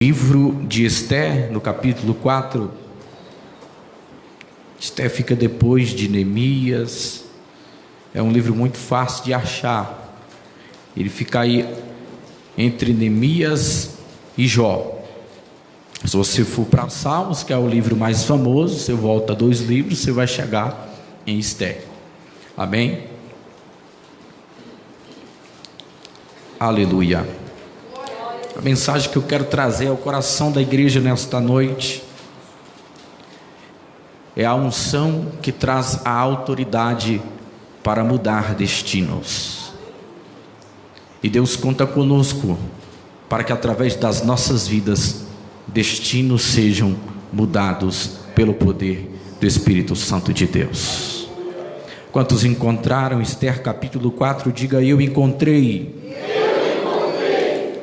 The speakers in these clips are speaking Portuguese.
Livro de Esther, no capítulo 4. Esther fica depois de Neemias. É um livro muito fácil de achar. Ele fica aí entre Neemias e Jó. Se você for para Salmos, que é o livro mais famoso, você volta 2 livros, você vai chegar em Esther. Amém? Aleluia. A mensagem que eu quero trazer ao coração da igreja nesta noite é a unção que traz a autoridade para mudar destinos. E Deus conta conosco para que através das nossas vidas destinos sejam mudados pelo poder do Espírito Santo de Deus. Quantos encontraram Esther capítulo 4? Diga: eu encontrei.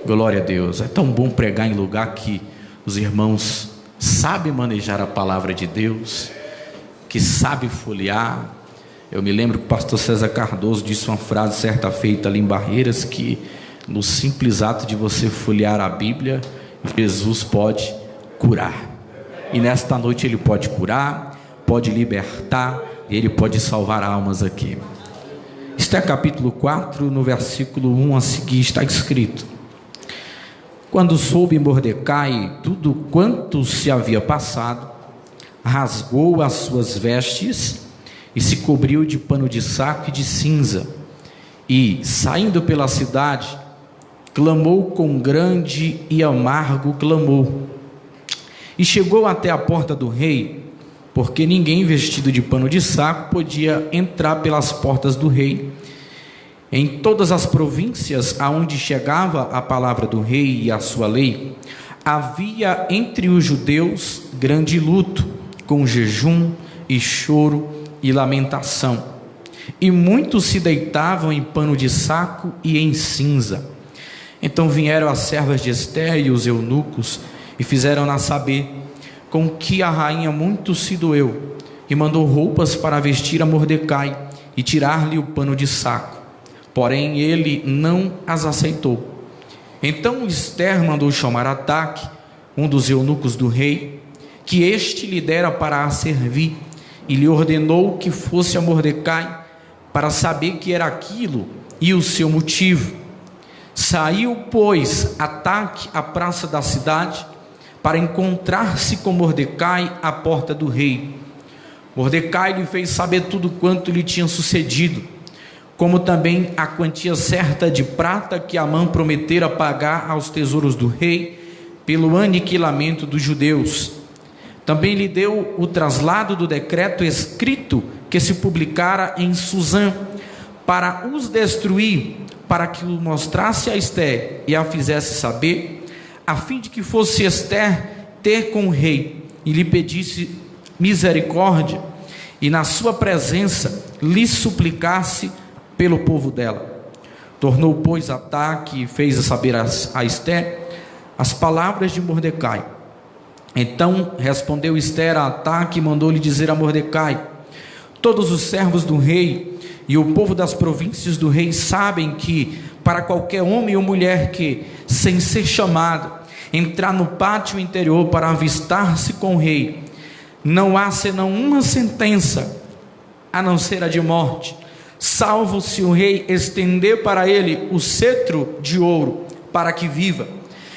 Glória a Deus. É tão bom pregar em lugar que os irmãos sabem manejar a palavra de Deus, que sabem folhear. Eu me lembro que o pastor César Cardoso disse uma frase certa feita ali em Barreiras, que no simples ato de você folhear a Bíblia, Jesus pode curar. E nesta noite Ele pode curar, pode libertar, e Ele pode salvar almas aqui. Esther capítulo 4, no versículo 1 a seguir, está escrito: quando soube Mordecai tudo quanto se havia passado, rasgou as suas vestes e se cobriu de pano de saco e de cinza, e, saindo pela cidade, clamou com grande e amargo clamor, e chegou até a porta do rei, porque ninguém vestido de pano de saco podia entrar pelas portas do rei. Em todas as províncias aonde chegava a palavra do rei e a sua lei, havia entre os judeus grande luto, com jejum e choro e lamentação, e muitos se deitavam em pano de saco e em cinza. Então vieram as servas de Esther e os eunucos, e fizeram-na saber com que a rainha muito se doeu, e mandou roupas para vestir a Mordecai e tirar-lhe o pano de saco. Porém ele não as aceitou. Então Esther mandou chamar Ataque, um dos eunucos do rei, que este lhe dera para a servir, e lhe ordenou que fosse a Mordecai para saber que era aquilo e o seu motivo. Saiu, pois, Ataque à praça da cidade para encontrar-se com Mordecai à porta do rei. Mordecai lhe fez saber tudo quanto lhe tinha sucedido, como também a quantia certa de prata que Amã prometera pagar aos tesouros do rei pelo aniquilamento dos judeus. Também lhe deu o traslado do decreto escrito que se publicara em Suzã, para os destruir, para que o mostrasse a Esther e a fizesse saber, a fim de que fosse Esther ter com o rei e lhe pedisse misericórdia, e na sua presença lhe suplicasse pelo povo dela. Tornou, pois, Ataque e fez saber a Esther as palavras de Mordecai. Então respondeu Esther a Ataque e mandou-lhe dizer a Mordecai: todos os servos do rei e o povo das províncias do rei sabem que, para qualquer homem ou mulher que, sem ser chamado, entrar no pátio interior para avistar-se com o rei, não há senão uma sentença, a não ser a de morte, salvo se o rei estender para ele o cetro de ouro, para que viva.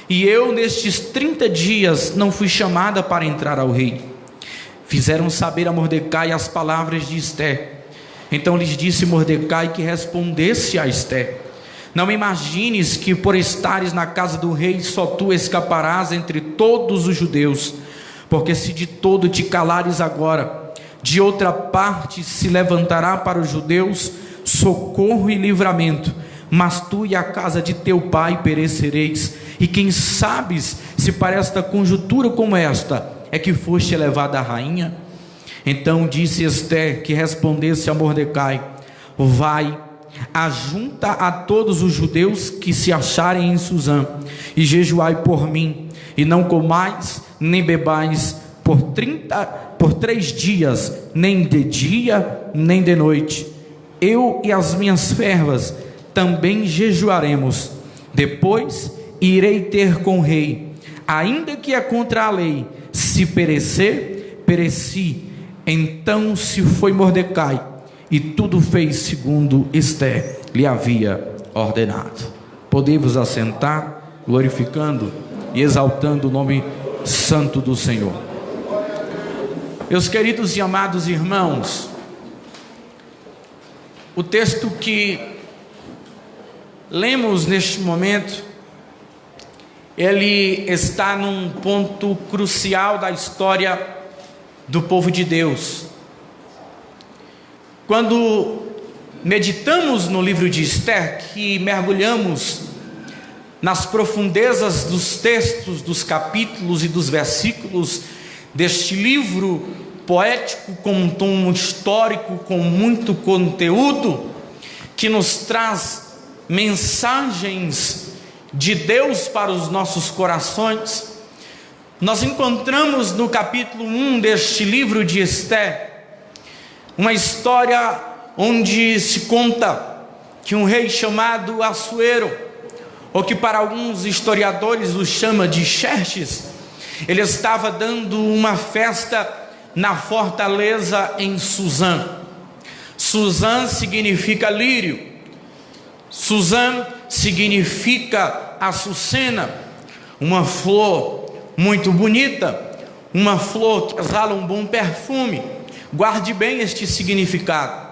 E eu nestes 30 dias não fui chamada para entrar ao rei. Fizeram saber a Mordecai as palavras de Esther. Então lhes disse Mordecai que respondesse a Esther: não imagines que por estares na casa do rei só tu escaparás entre todos os judeus, porque se de todo te calares agora, de outra parte se levantará para os judeus socorro e livramento, mas tu e a casa de teu pai perecereis. E quem sabes se para esta conjuntura como esta é que foste elevada a rainha? Então disse Esther que respondesse a Mordecai: vai, ajunta a todos os judeus que se acharem em Suzã, e jejuai por mim, e não comais nem bebais por 3 dias, nem de dia nem de noite. Eu e as minhas servas também jejuaremos. Depois irei ter com o rei, ainda que é contra a lei, se perecer, pereci. Então se foi Mordecai, e tudo fez segundo Ester lhe havia ordenado. Podemos assentar, glorificando e exaltando o nome santo do Senhor. Meus queridos e amados irmãos, o texto que lemos neste momento, ele está num ponto crucial da história do povo de Deus. Quando meditamos no livro de Ester, que mergulhamos nas profundezas dos textos, dos capítulos e dos versículos deste livro poético, com um tom histórico, com muito conteúdo, que nos traz mensagens de Deus para os nossos corações, nós encontramos no capítulo 1 deste livro de Ester uma história onde se conta que um rei chamado Assuero, ou que para alguns historiadores o chama de Xerxes, ele estava dando uma festa na fortaleza em Suzã. Suzã significa lírio, Suzã significa açucena, uma flor muito bonita, uma flor que exala um bom perfume. Guarde bem este significado.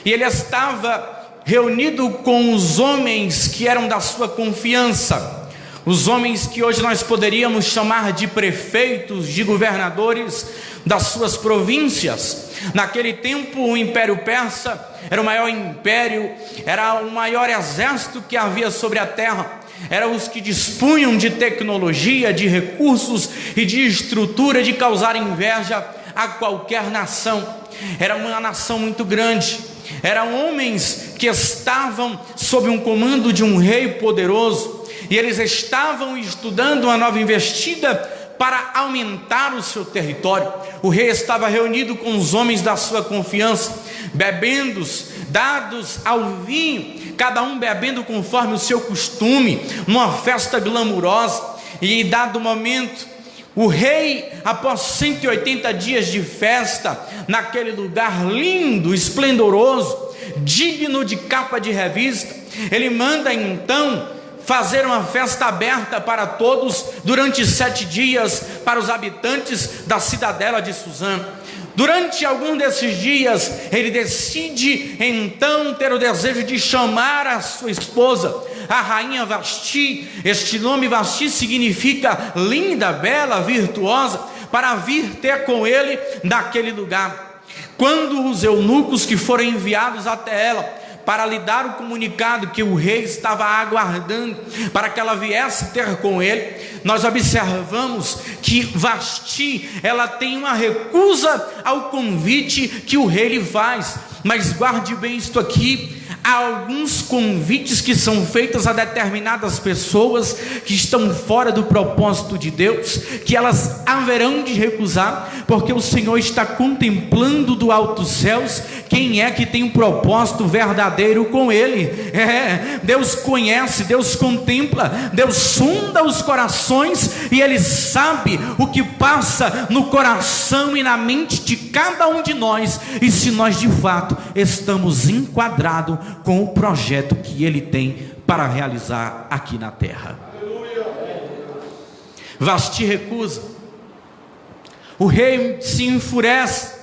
E ele estava reunido com os homens que eram da sua confiança, os homens que hoje nós poderíamos chamar de prefeitos, de governadores das suas províncias. Naquele tempo o Império Persa era o maior império, era o maior exército que havia sobre a terra, eram os que dispunham de tecnologia, de recursos e de estrutura de causar inveja a qualquer nação. Era uma nação muito grande, eram homens que estavam sob um comando de um rei poderoso, e eles estavam estudando uma nova investida para aumentar o seu território. O rei estava reunido com os homens da sua confiança, bebendo, dados ao vinho, cada um bebendo conforme o seu costume, numa festa glamurosa. E em dado momento, o rei, após 180 dias de festa, naquele lugar lindo, esplendoroso, digno de capa de revista, ele manda então fazer uma festa aberta para todos durante 7 dias, para os habitantes da cidadela de Suzã. Durante algum desses dias, ele decide então ter o desejo de chamar a sua esposa, a rainha Vasti. Este nome Vasti significa linda, bela, virtuosa, para vir ter com ele naquele lugar. Quando os eunucos que foram enviados até ela para lhe dar o comunicado que o rei estava aguardando para que ela viesse ter com ele, nós observamos que Vasti, ela tem uma recusa ao convite que o rei lhe faz. Mas guarde bem isto aqui: há alguns convites que são feitos a determinadas pessoas que estão fora do propósito de Deus, que elas haverão de recusar, porque o Senhor está contemplando do alto dos céus quem é que tem um propósito verdadeiro com Ele. Deus conhece, Deus contempla, Deus sonda os corações, e Ele sabe o que passa no coração e na mente de cada um de nós, e se nós de fato estamos enquadrados com o projeto que Ele tem para realizar aqui na terra. Vasti recusa. O rei se enfurece,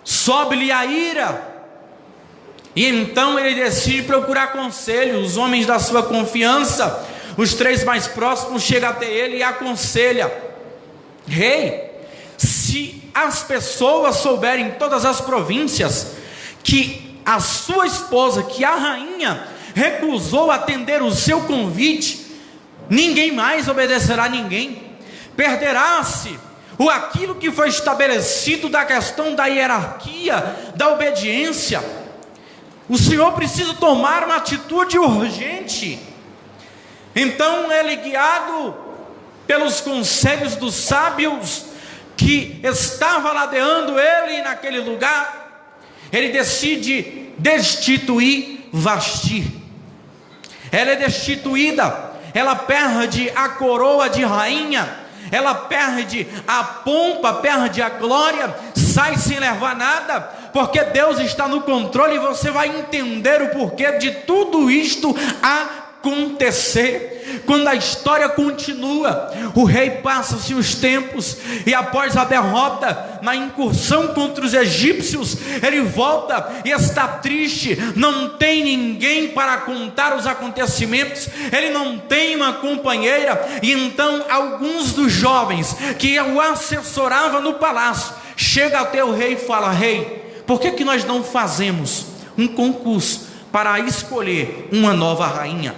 sobe-lhe a ira, e então ele decide procurar conselho. Os homens da sua confiança, os 3 mais próximos, chegam até ele e aconselham: rei, se as pessoas souberem em todas as províncias que a sua esposa, que a rainha, recusou atender o seu convite, ninguém mais obedecerá a ninguém. Perderá-se aquilo que foi estabelecido da questão da hierarquia, da obediência. O Senhor precisa tomar uma atitude urgente. Então ele, guiado pelos conselhos dos sábios que estava ladeando ele naquele lugar, ele decide destituir Vasti. Ela é destituída, ela perde a coroa de rainha, ela perde a pompa, perde a glória, sai sem levar nada, porque Deus está no controle. E você vai entender o porquê de tudo isto acontecer. Quando a história continua, o rei passa-se os tempos, e após a derrota na incursão contra os egípcios, ele volta e está triste, não tem ninguém para contar os acontecimentos, ele não tem uma companheira. E então alguns dos jovens que o assessoravam no palácio chega até o rei e fala: rei, por que nós não fazemos um concurso para escolher uma nova rainha?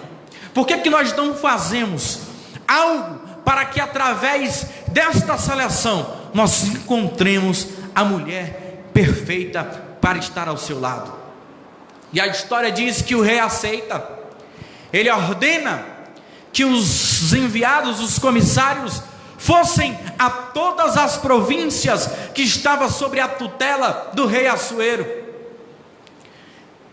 Por que nós não fazemos algo para que através desta seleção nós encontremos a mulher perfeita para estar ao seu lado? E a história diz que o rei aceita. Ele ordena que os enviados, os comissários, fossem a todas as províncias que estavam sob a tutela do rei Assuero.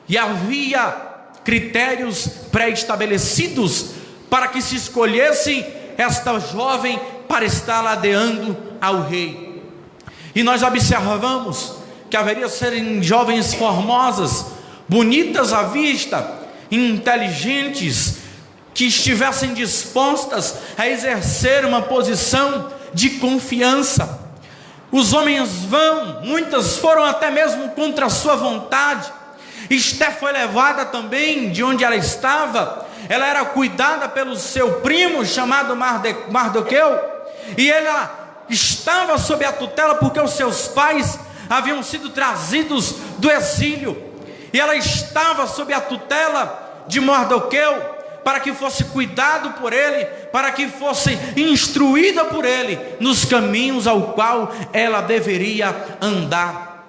E havia critérios pré-estabelecidos para que se escolhesse esta jovem para estar ladeando ao rei. E nós observamos que haveria serem jovens formosas, bonitas à vista, inteligentes, que estivessem dispostas a exercer uma posição de confiança. Os homens vão, muitas foram até mesmo contra a sua vontade. Esté foi levada também de onde ela estava. Ela era cuidada pelo seu primo chamado Mardoqueu, e ela estava sob a tutela porque os seus pais haviam sido trazidos do exílio, e ela estava sob a tutela de Mardoqueu para que fosse cuidado por ele, para que fosse instruída por ele nos caminhos ao qual ela deveria andar.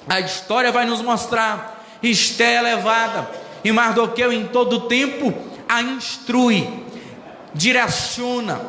A história vai nos mostrar: Esté é levada, e Mardoqueu em todo o tempo a instrui, direciona,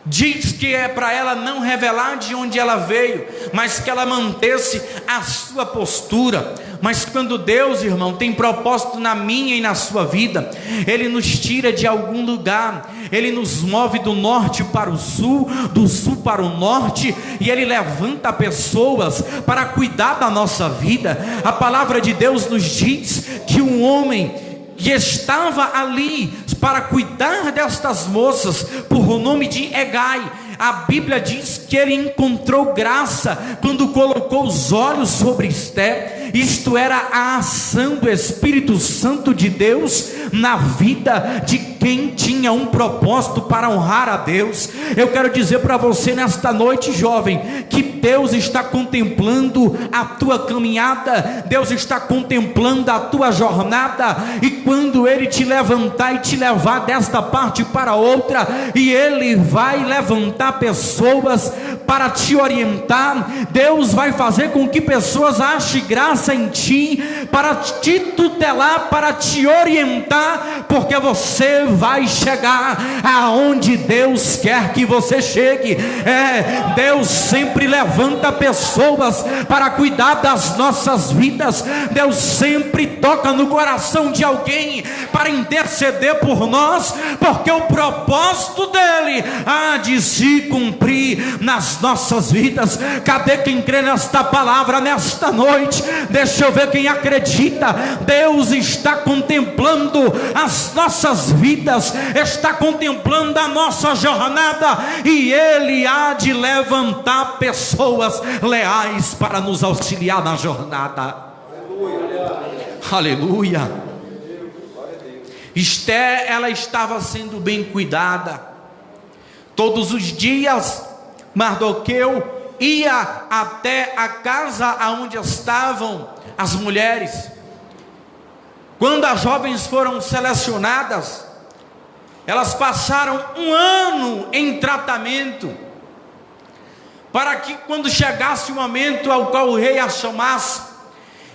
diz que é para ela não revelar de onde ela veio, mas que ela mantesse a sua postura. Mas quando Deus, irmão, tem propósito na minha e na sua vida, Ele nos tira de algum lugar, Ele nos move do norte para o sul, do sul para o norte, e Ele levanta pessoas para cuidar da nossa vida. A palavra de Deus nos diz que um homem que estava ali para cuidar destas moças, por nome de Hegai, a Bíblia diz que ele encontrou graça quando colocou os olhos sobre Esté. Isto era a ação do Espírito Santo de Deus na vida de quem tinha um propósito para honrar a Deus. Eu quero dizer para você nesta noite, jovem, que Deus está contemplando a tua caminhada, Deus está contemplando a tua jornada, e quando Ele te levantar e te levar desta parte para outra, e Ele vai levantar pessoas para te orientar, Deus vai fazer com que pessoas achem graça em ti, para te tutelar, para te orientar, porque você vai chegar aonde Deus quer que você chegue. Deus sempre levanta pessoas para cuidar das nossas vidas. Deus sempre toca no coração de alguém para interceder por nós, porque o propósito dele há de se cumprir nas nossas vidas. Cadê quem crê nesta palavra nesta noite? Deixa eu ver quem acredita. Deus está contemplando as nossas vidas, está contemplando a nossa jornada, e Ele há de levantar pessoas leais para nos auxiliar na jornada. Aleluia. Esté, ela estava sendo bem cuidada. Todos os dias Mardoqueu ia até a casa onde estavam as mulheres. Quando as jovens foram selecionadas, elas passaram um ano em tratamento, para que quando chegasse o momento ao qual o rei a chamasse,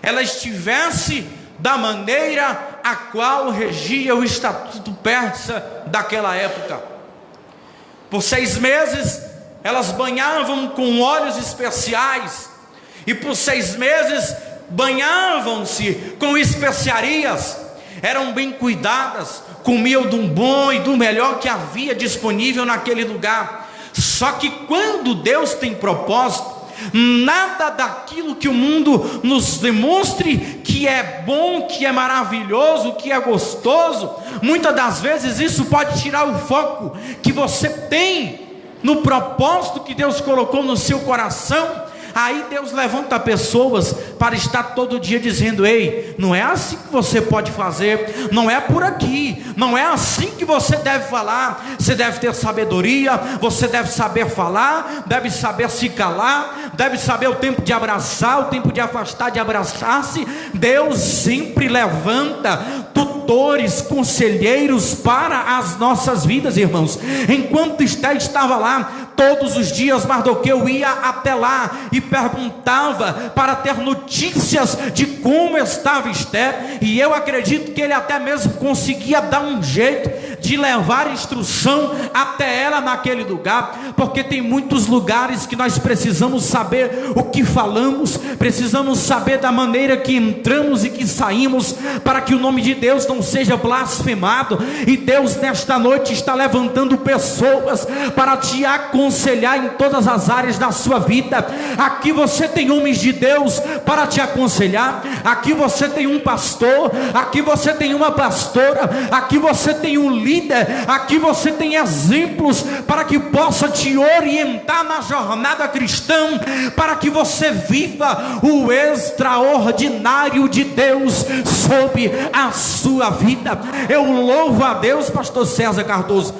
ela estivesse da maneira a qual regia o estatuto persa daquela época. Por 6 meses elas banhavam com óleos especiais, e por 6 meses banhavam-se com especiarias. eram bem cuidadas, comiam do bom e do melhor que havia disponível naquele lugar. Só que quando Deus tem propósito, nada daquilo que o mundo nos demonstre que é bom, que é maravilhoso, que é gostoso, muitas das vezes isso pode tirar o foco que você tem no propósito que Deus colocou no seu coração. Aí Deus levanta pessoas para estar todo dia dizendo: ei, não é assim que você pode fazer, não é por aqui, não é assim que você deve falar. Você deve ter sabedoria, você deve saber falar, deve saber se calar, deve saber o tempo de abraçar, o tempo de afastar, de abraçar-se. Deus sempre levanta tutores, conselheiros para as nossas vidas, irmãos. Enquanto Esther estava lá, todos os dias Mardoqueu ia até lá e perguntava para ter notícias de como estava Esther, e eu acredito que ele até mesmo conseguia dar um jeito de levar instrução até ela naquele lugar, porque tem muitos lugares que nós precisamos saber o que falamos, precisamos saber da maneira que entramos e que saímos, para que o nome de Deus não seja blasfemado. E Deus nesta noite está levantando pessoas para te aconselhar em todas as áreas da sua vida. Aqui você tem homens de Deus para te aconselhar, aqui você tem um pastor, aqui você tem uma pastora, aqui você tem um líder, aqui você tem exemplos para que possa te orientar na jornada cristã, para que você viva o extraordinário de Deus sobre a sua vida. Eu louvo a Deus, pastor César Cardoso,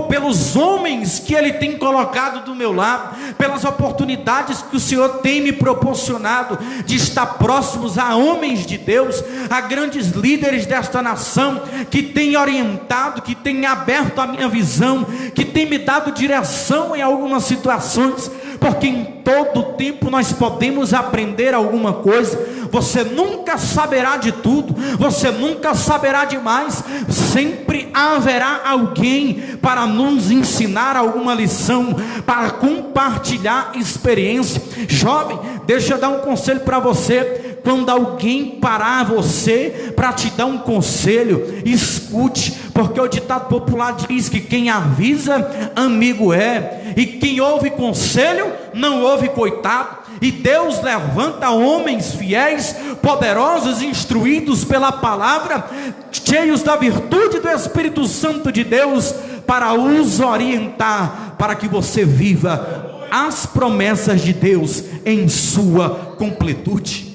pelos homens que Ele tem colocado do meu lado, pelas oportunidades que o Senhor tem me proporcionado de estar próximos a homens de Deus, a grandes líderes desta nação, que têm orientado, que têm aberto a minha visão, que têm me dado direção em algumas situações, porque em todo tempo nós podemos aprender alguma coisa. Você nunca saberá de tudo, você nunca saberá demais, sempre haverá alguém para nos ensinar alguma lição, para compartilhar experiência. Jovem, deixa eu dar um conselho para você. Quando alguém parar você para te dar um conselho, escute, porque o ditado popular diz que quem avisa, amigo é, e quem ouve conselho, não ouve coitado. E Deus levanta homens fiéis, poderosos, instruídos pela palavra, cheios da virtude do Espírito Santo de Deus, para os orientar, para que você viva as promessas de Deus em sua completude.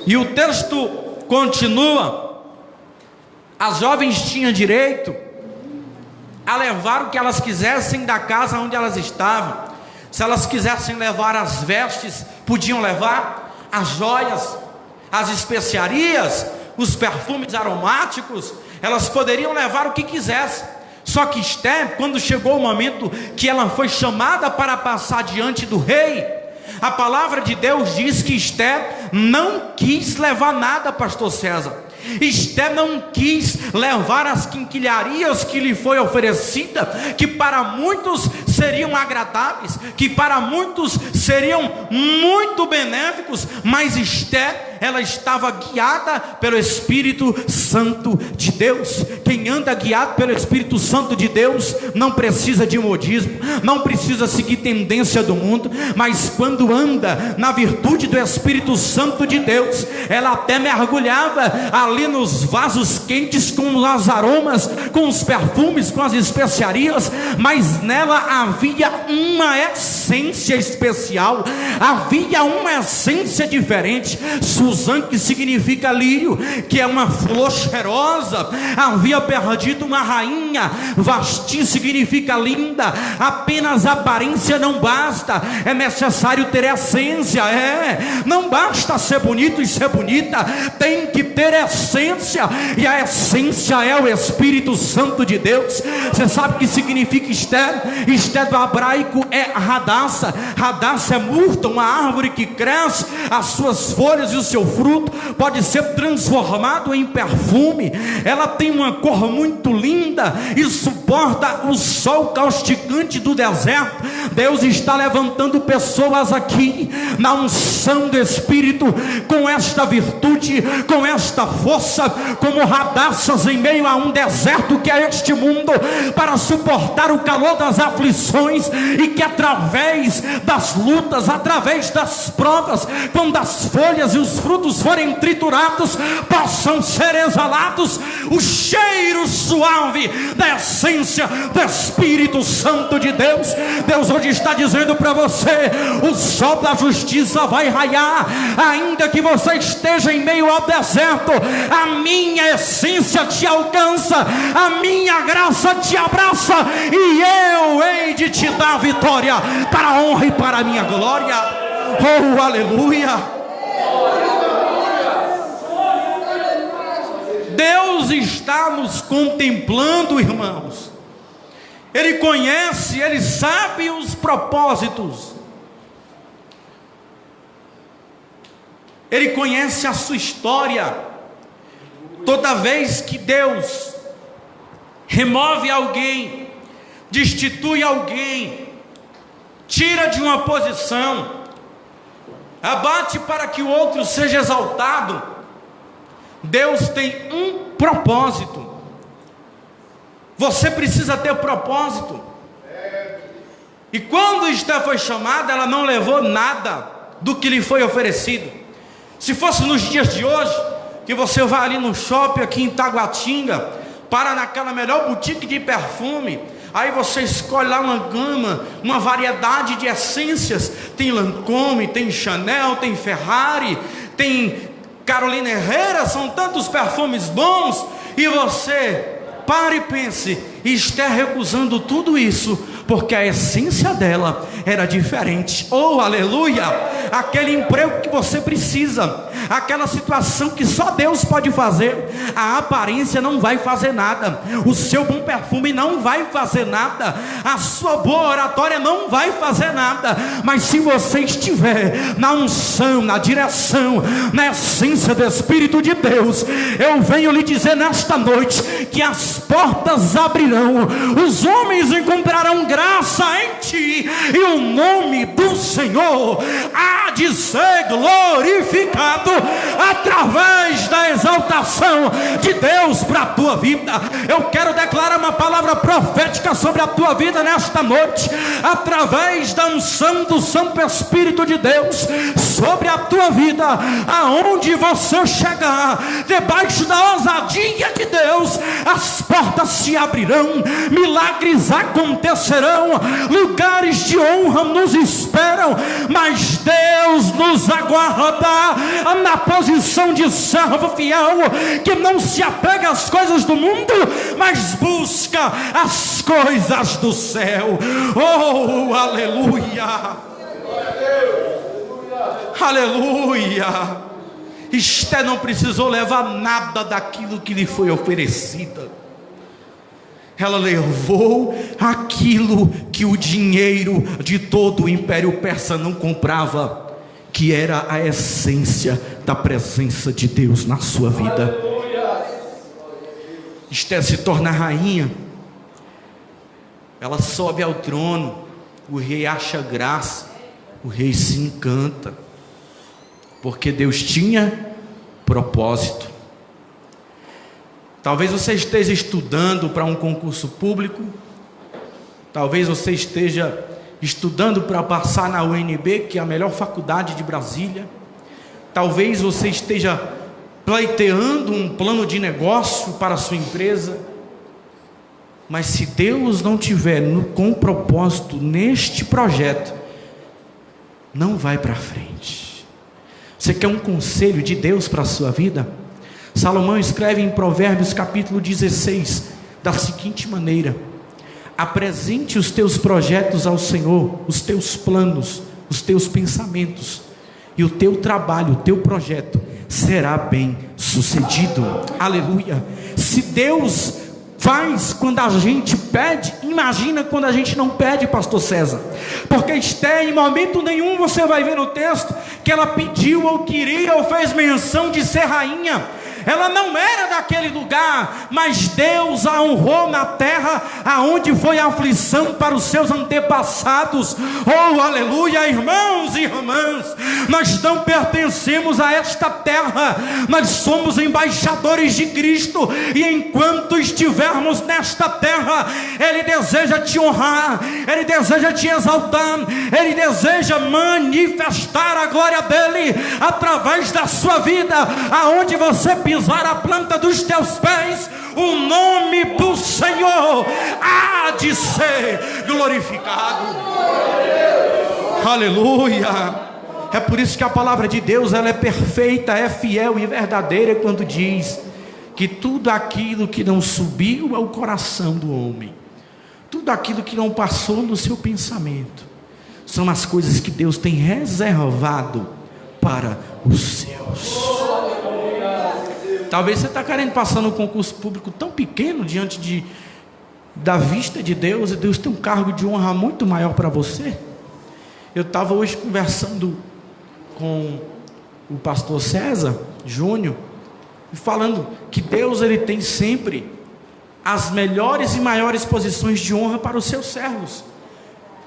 E o texto continua: as jovens tinham direito a levar o que elas quisessem da casa onde elas estavam. Se elas quisessem levar as vestes, podiam levar as joias, as especiarias, os perfumes aromáticos, elas poderiam levar o que quisessem. Só que Esther, quando chegou o momento que ela foi chamada para passar diante do rei, a palavra de Deus diz que Esther não quis levar nada, pastor César. Esther não quis levar as quinquilharias que lhe foi oferecida, que para muitos seriam agradáveis, que para muitos seriam muito benéficos, mas Esther, ela estava guiada pelo Espírito Santo de Deus. Quem anda guiado pelo Espírito Santo de Deus não precisa de modismo, não precisa seguir tendência do mundo, mas quando anda na virtude do Espírito Santo de Deus, ela até mergulhava ali nos vasos quentes com os aromas, com os perfumes, com as especiarias, mas nela havia uma essência especial, havia uma essência diferente. Suzã, que significa lírio, que é uma flor cheirosa, havia perdido uma rainha. Vasti significa linda. Apenas aparência não basta, é necessário ter essência. Não basta ser bonito e ser bonita, tem que ter essência, e a essência é o Espírito Santo de Deus. Você sabe o que significa Esther? Esther do hebraico é Radassa. Radassa é murta, uma árvore que cresce, as suas folhas e o seu fruto pode ser transformado em perfume. Ela tem uma cor muito linda e suporta o sol causticante do deserto. Deus está levantando pessoas aqui na unção do Espírito, com esta virtude, com esta força, força como Hadassas em meio a um deserto que é este mundo, para suportar o calor das aflições, e que através das lutas, através das provas, quando as folhas e os frutos forem triturados, possam ser exalados o cheiro suave da essência do Espírito Santo de Deus. Deus hoje está dizendo para você: o sol da justiça vai raiar, ainda que você esteja em meio ao deserto. A minha essência te alcança, a minha graça te abraça, e eu hei de te dar vitória, para a honra e para a minha glória. Oh, aleluia! Deus está nos contemplando, irmãos. Ele conhece, Ele sabe os propósitos. Ele conhece a sua história. Toda vez que Deus remove alguém, destitui alguém, tira de uma posição, abate para que o outro seja exaltado, Deus tem um propósito. Você precisa ter propósito. E quando Esther foi chamada, ela não levou nada do que lhe foi oferecido. Se fosse nos dias de hoje, que você vai ali no shopping aqui em Taguatinga, para naquela melhor boutique de perfume, aí você escolhe lá uma gama, uma variedade de essências. Tem Lancôme, tem Chanel, tem Ferrari, tem Carolina Herrera, são tantos perfumes bons, e você pare e pense: Esther recusando tudo isso, porque a essência dela era diferente. Oh, aleluia! Aquele emprego que você precisa, aquela situação que só Deus pode fazer, a aparência não vai fazer nada, o seu bom perfume não vai fazer nada, a sua boa oratória não vai fazer nada, mas se você estiver na unção, na direção, na essência do Espírito de Deus, eu venho lhe dizer nesta noite que as portas abrirão, os homens encontrarão graça em ti, e o nome do Senhor há de ser glorificado através da exaltação de Deus para a tua vida. Eu quero declarar uma palavra profética sobre a tua vida nesta noite, através da unção do Santo Espírito de Deus sobre a tua vida. Aonde você chegar, debaixo da ousadia de Deus, as portas se abrirão, milagres acontecerão, lugares de honra nos esperam, mas Deus nos aguarda na posição de servo fiel, que não se apega às coisas do mundo, mas busca as coisas do céu. Oh, aleluia! Aleluia! Esther não precisou levar nada daquilo que lhe foi oferecido. Ela levou aquilo que o dinheiro de todo o Império Persa não comprava, que era a essência da presença de Deus na sua vida. Esther se torna rainha, ela sobe ao trono, o rei acha graça, o rei se encanta, porque Deus tinha propósito. Talvez você esteja estudando para um concurso público, talvez você esteja estudando para passar na UNB, que é a melhor faculdade de Brasília, talvez você esteja pleiteando um plano de negócio para a sua empresa, mas se Deus não tiver com propósito neste projeto, não vai para frente. Você quer um conselho de Deus para a sua vida? Salomão escreve em Provérbios capítulo 16 da seguinte maneira: apresente os teus projetos ao Senhor, os teus planos, os teus pensamentos, e o teu trabalho, o teu projeto será bem sucedido. Aleluia! Se Deus faz quando a gente pede, imagina quando a gente não pede, pastor César. Porque Esther, em momento nenhum você vai ver no texto que ela pediu ou queria ou fez menção de ser rainha. ela não era daquele lugar, mas Deus a honrou na terra aonde foi a aflição para os seus antepassados. Oh, aleluia, irmãos e irmãs, nós não pertencemos a esta terra, nós somos embaixadores de Cristo, e enquanto estivermos nesta terra, Ele deseja te honrar, Ele deseja te exaltar, Ele deseja manifestar a glória dEle através da sua vida. Aonde você pisar a planta dos teus pés, o nome do Senhor há de ser glorificado. Aleluia. É por isso que a palavra de Deus, ela é perfeita, é fiel e verdadeira quando diz que tudo aquilo que não subiu ao coração do homem, tudo aquilo que não passou no seu pensamento, são as coisas que Deus tem reservado para os seus. Talvez você está querendo passar no concurso público tão pequeno diante da vista de Deus, e Deus tem um cargo de honra muito maior para você. Eu estava hoje conversando com o pastor César Júnior, falando que Deus, ele tem sempre as melhores e maiores posições de honra para os seus servos,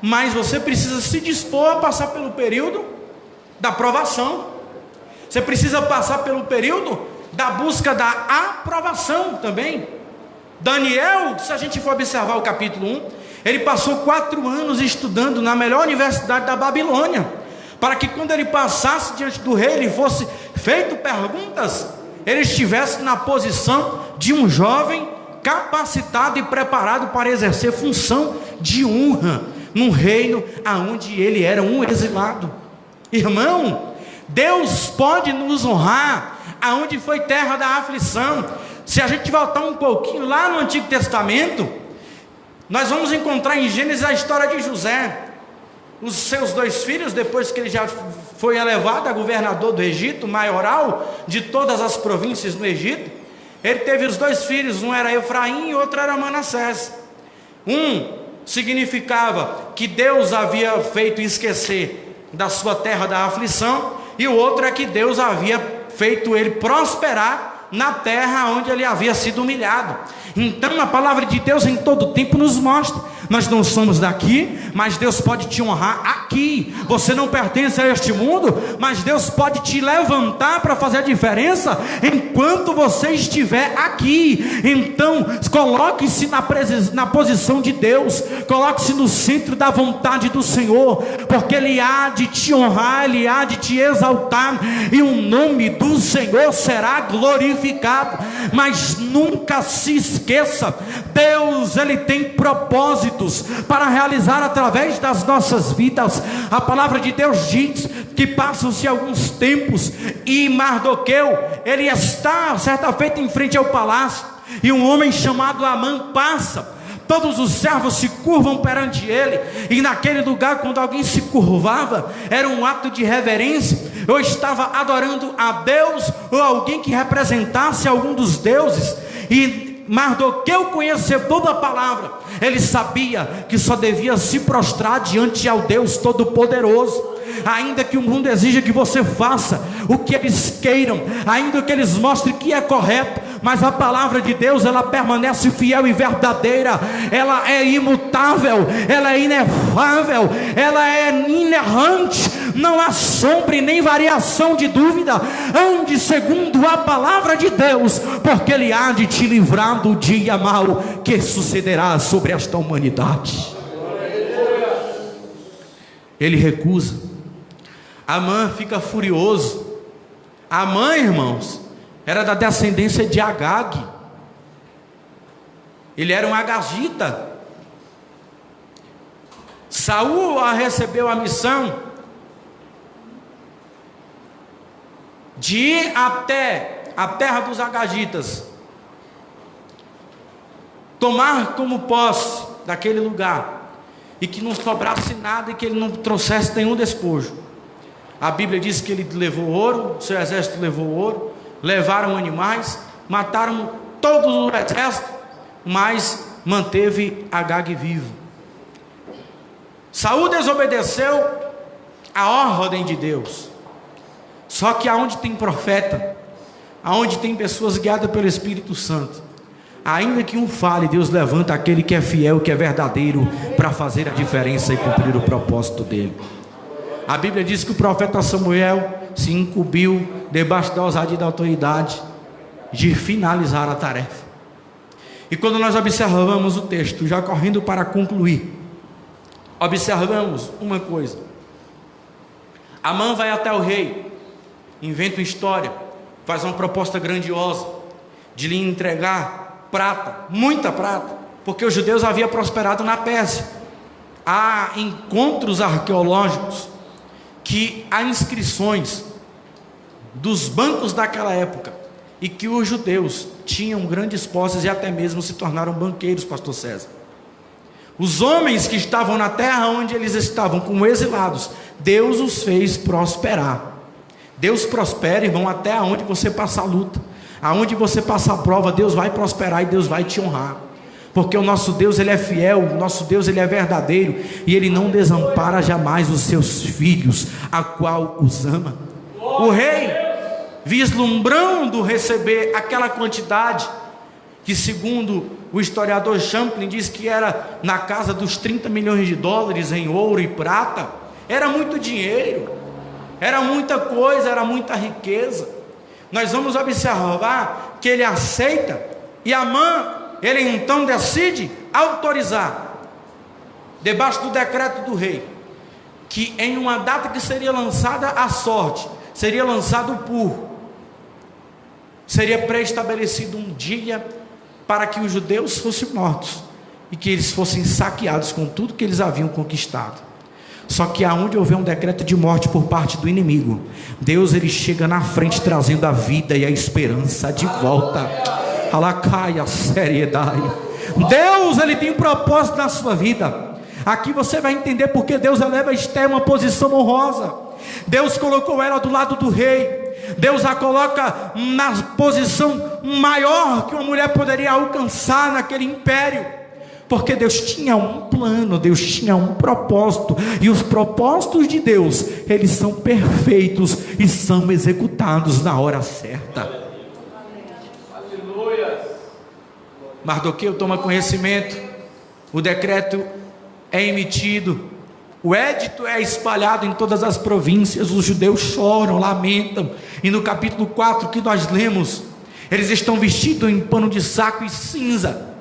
mas você precisa se dispor a passar pelo período da provação, você precisa passar pelo período da busca da aprovação também. Daniel, se a gente for observar o capítulo 1, ele passou 4 anos estudando na melhor universidade da Babilônia, para que quando ele passasse diante do rei, ele fosse feito perguntas, ele estivesse na posição de um jovem capacitado e preparado para exercer função de honra num reino aonde ele era um exilado. Irmão, Deus pode nos honrar aonde foi terra da aflição. Se a gente voltar um pouquinho lá no Antigo Testamento, nós vamos encontrar em Gênesis a história de José. Os seus 2 filhos, depois que ele já foi elevado a governador do Egito, maioral de todas as províncias do Egito, ele teve os 2 filhos, um era Efraim e outro era Manassés. Um significava que Deus havia feito esquecer da sua terra da aflição, e o outro é que Deus havia feito ele prosperar na terra onde ele havia sido humilhado. Então a palavra de Deus em todo tempo nos mostra, nós não somos daqui, mas Deus pode te honrar aqui. Você não pertence a este mundo, mas Deus pode te levantar para fazer a diferença enquanto você estiver aqui. Então coloque-se na posição de Deus, coloque-se no centro da vontade do Senhor, porque Ele há de te honrar, Ele há de te exaltar, e o nome do Senhor será glorificado. Mas nunca se esqueça, Deus, Ele tem propósitos para realizar através das nossas vidas. A palavra de Deus diz que passam-se alguns tempos, e Mardoqueu, ele está certa feita em frente ao palácio, e um homem chamado Amã passa. Todos os servos se curvam perante ele, e naquele lugar, quando alguém se curvava, era um ato de reverência, ou estava adorando a Deus, ou alguém que representasse algum dos deuses. E Mardoqueu, conhecedor da palavra, ele sabia que só devia se prostrar diante ao Deus Todo-Poderoso. Ainda que o mundo exija que você faça o que eles queiram, ainda que eles mostrem que é correto, mas a palavra de Deus, ela permanece fiel e verdadeira, ela é imutável, ela é inefável, ela é inerrante, não há sombra e nem variação de dúvida. Ande segundo a palavra de Deus, porque Ele há de te livrar do dia mau que sucederá sobre esta humanidade. Ele recusa. Amã fica furioso. Amã, irmãos, era da descendência de Agag. Ele era um agagita. Saul recebeu a missão de ir até a terra dos agagitas, tomar como posse daquele lugar, e que não sobrasse nada, e que ele não trouxesse nenhum despojo. A Bíblia diz que ele levou ouro, seu exército levou ouro, levaram animais, mataram todo o exército, mas manteve Agag vivo. Saul desobedeceu a ordem de Deus. Só que aonde tem profeta, aonde tem pessoas guiadas pelo Espírito Santo, ainda que um fale, Deus levanta aquele que é fiel, que é verdadeiro, para fazer a diferença e cumprir o propósito dele. A Bíblia diz que o profeta Samuel se incumbiu, debaixo da ousadia e da autoridade, de finalizar a tarefa. E quando nós observamos o texto, já correndo para concluir, observamos uma coisa: Amã vai até o rei, inventa uma história, faz uma proposta grandiosa de lhe entregar prata, muita prata, porque os judeus haviam prosperado na Pérsia. Há encontros arqueológicos que há inscrições dos bancos daquela época, e que os judeus tinham grandes posses e até mesmo se tornaram banqueiros, pastor César. Os homens que estavam na terra onde eles estavam como exilados, Deus os fez prosperar. Deus prospera, irmão, até onde você passa a luta, aonde você passa a prova, Deus vai prosperar e Deus vai te honrar, porque o nosso Deus, Ele é fiel, o nosso Deus, Ele é verdadeiro, e Ele não desampara jamais os seus filhos, a qual os ama. O rei, vislumbrando receber aquela quantidade, que segundo o historiador Champlin diz que era na casa dos 30 milhões de dólares em ouro e prata, era muito dinheiro, era muita coisa, era muita riqueza. Nós vamos observar que ele aceita, e Amã, ele então decide autorizar, debaixo do decreto do rei, que em uma data que seria lançada a sorte, seria lançado o purgo, seria pré-estabelecido um dia para que os judeus fossem mortos e que eles fossem saqueados com tudo que eles haviam conquistado. Só que aonde houver um decreto de morte por parte do inimigo, Deus, ele chega na frente trazendo a vida e a esperança de volta. Alacaia, seriedade. Deus, ele tem um propósito na sua vida. Aqui você vai entender porque Deus eleva Esther a uma posição honrosa. Deus colocou ela do lado do rei. Deus a coloca na posição maior que uma mulher poderia alcançar naquele império, porque Deus tinha um plano, Deus tinha um propósito, e os propósitos de Deus, eles são perfeitos e são executados na hora certa. Mardoqueu toma conhecimento, o decreto é emitido, o édito é espalhado em todas as províncias, os judeus choram, lamentam, e no capítulo 4 que nós lemos, eles estão vestidos em pano de saco e cinza,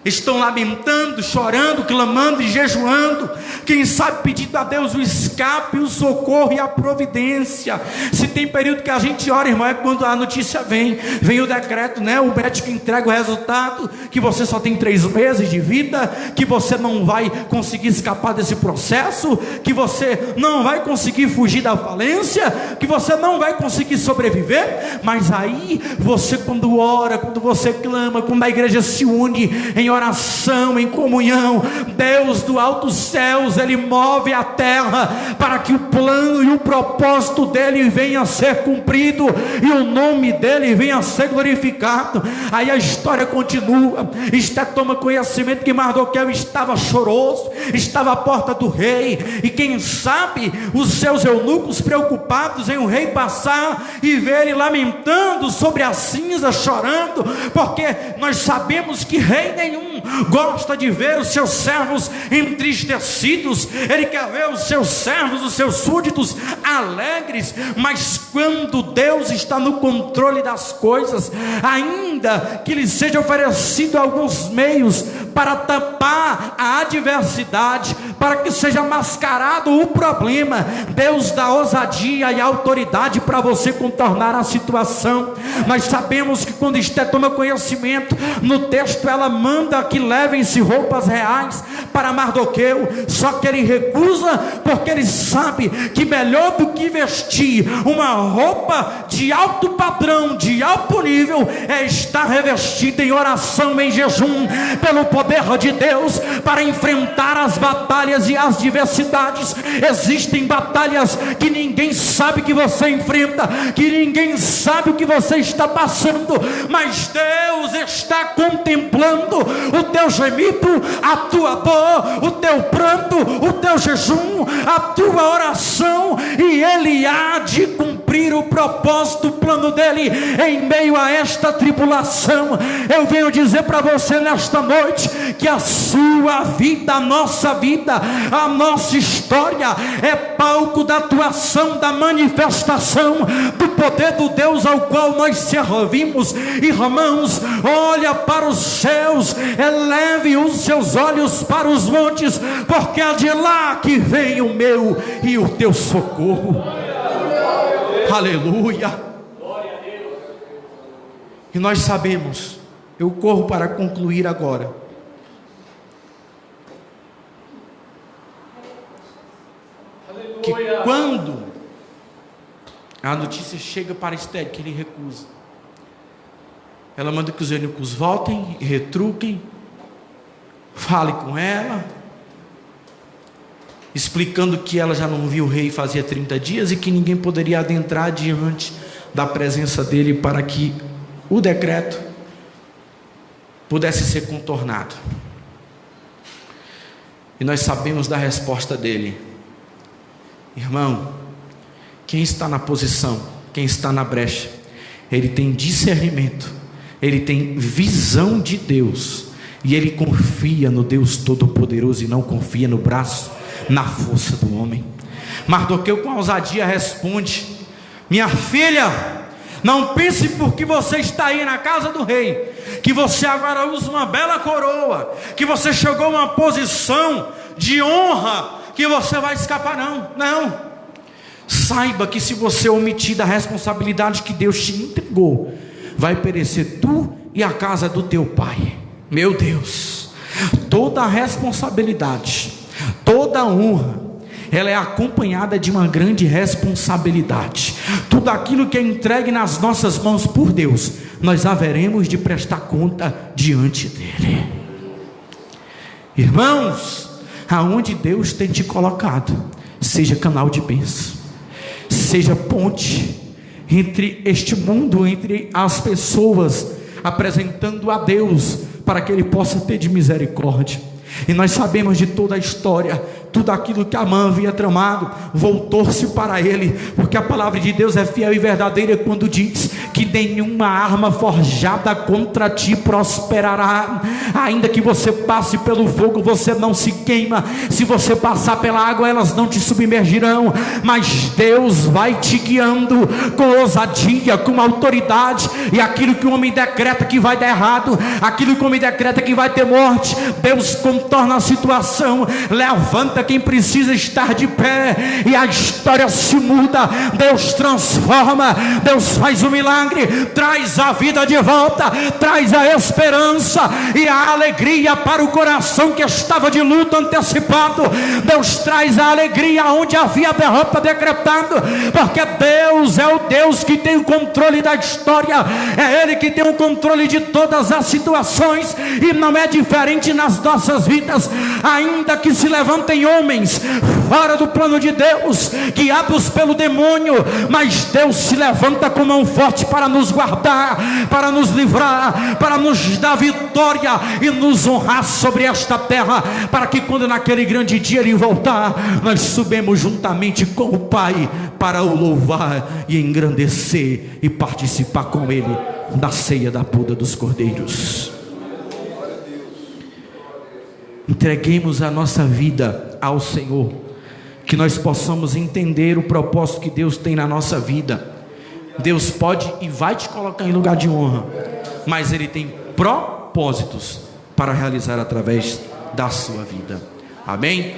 estão lamentando, chorando, clamando e jejuando, quem sabe pedindo a Deus o escape, o socorro e a providência. Se tem período que a gente ora, irmão, é quando a notícia vem o decreto, né? O médico entrega o resultado, que você só tem 3 meses de vida, que você não vai conseguir escapar desse processo, que você não vai conseguir fugir da falência, que você não vai conseguir sobreviver. Mas aí, você quando ora, quando você clama, quando a igreja se une em oração, em comunhão, Deus do alto céus, Ele move a terra para que o plano e o propósito dEle venha a ser cumprido, e o nome dEle venha a ser glorificado. Aí a história continua. Esther toma conhecimento que Mardoqueu estava choroso, estava à porta do rei, e quem sabe os seus eunucos preocupados em o rei passar e ver ele lamentando sobre a cinza, chorando, porque nós sabemos que rei nenhum gosta de ver os seus servos entristecidos. Ele quer ver os seus servos, os seus súditos alegres. Mas quando Deus está no controle das coisas, ainda que lhe seja oferecido alguns meios para tapar a adversidade, para que seja mascarado o problema, Deus dá ousadia e autoridade para você contornar a situação. Nós sabemos que quando Esther toma conhecimento, no texto ela manda que levem-se roupas reais para Mardoqueu, só que ele recusa, porque ele sabe que melhor do que vestir uma roupa de alto padrão, de alto nível, é estar revestido em oração, em jejum, pelo poder de Deus, para enfrentar as batalhas e as diversidades. Existem batalhas que ninguém sabe que você enfrenta, que ninguém sabe o que você está passando, mas Deus está contemplando o teu gemido, a tua dor, o teu pranto, o teu jejum, a tua oração, e Ele há de cumprir cumprir o propósito, o plano dele em meio a esta tribulação. Eu venho dizer para você nesta noite que a sua vida, a nossa vida, a nossa história é palco da atuação, da manifestação do poder do Deus ao qual nós servimos. Irmãos, olha para os céus, eleve os seus olhos para os montes, porque é de lá que vem o meu e o teu socorro. Aleluia. E nós sabemos, eu corro para concluir agora, que quando a notícia chega para Esther que ele recusa, ela manda que os eunucos voltem e retruquem, fale com ela, explicando que ela já não viu o rei fazia 30 dias e que ninguém poderia adentrar diante da presença dele para que o decreto pudesse ser contornado. E nós sabemos da resposta dele. Irmão, quem está na posição, quem está na brecha, ele tem discernimento, ele tem visão de Deus, e ele confia no Deus Todo-Poderoso e não confia no braço, na força do homem. Mardoqueu com ousadia responde: minha filha, não pense porque você está aí na casa do rei, que você agora usa uma bela coroa, que você chegou a uma posição de honra, que você vai escapar. Não, saiba que se você omitir da responsabilidade que Deus te entregou, vai perecer tu e a casa do teu pai. Meu Deus, toda a responsabilidade, toda a honra, ela é acompanhada de uma grande responsabilidade. Tudo aquilo que é entregue nas nossas mãos por Deus, nós haveremos de prestar conta diante dele. Irmãos, aonde Deus tem te colocado, seja canal de bênção, seja ponte entre este mundo, entre as pessoas, apresentando a Deus, para que Ele possa ter de misericórdia. E nós sabemos de toda a história, tudo aquilo que Amã havia tramado, voltou-se para ele, porque a palavra de Deus é fiel e verdadeira quando diz que nenhuma arma forjada contra ti prosperará. Ainda que você passe pelo fogo, você não se queima. Se você passar pela água, elas não te submergirão. Mas Deus vai te guiando com ousadia, com autoridade. E aquilo que o homem decreta que vai dar errado, aquilo que o homem decreta que vai ter morte, Deus contorna a situação, levanta quem precisa estar de pé, e a história se muda. Deus transforma, Deus faz um milagre, traz a vida de volta, traz a esperança e a alegria para o coração que estava de luto antecipado. Deus traz a alegria onde havia derrota decretado, porque Deus é o Deus que tem o controle da história, é Ele que tem o controle de todas as situações, e não é diferente nas nossas vidas. Ainda que se levantem homens fora do plano de Deus, guiados pelo demônio, mas Deus se levanta com mão forte para nos guardar, para nos livrar, para nos dar vitória e nos honrar sobre esta terra, para que quando naquele grande dia Ele voltar, nós subimos juntamente com o Pai para o louvar e engrandecer e participar com Ele da ceia da boda dos cordeiros. Entreguemos a nossa vida ao Senhor, que nós possamos entender o propósito que Deus tem na nossa vida. Deus pode e vai te colocar em lugar de honra, mas Ele tem propósitos para realizar através da sua vida. Amém?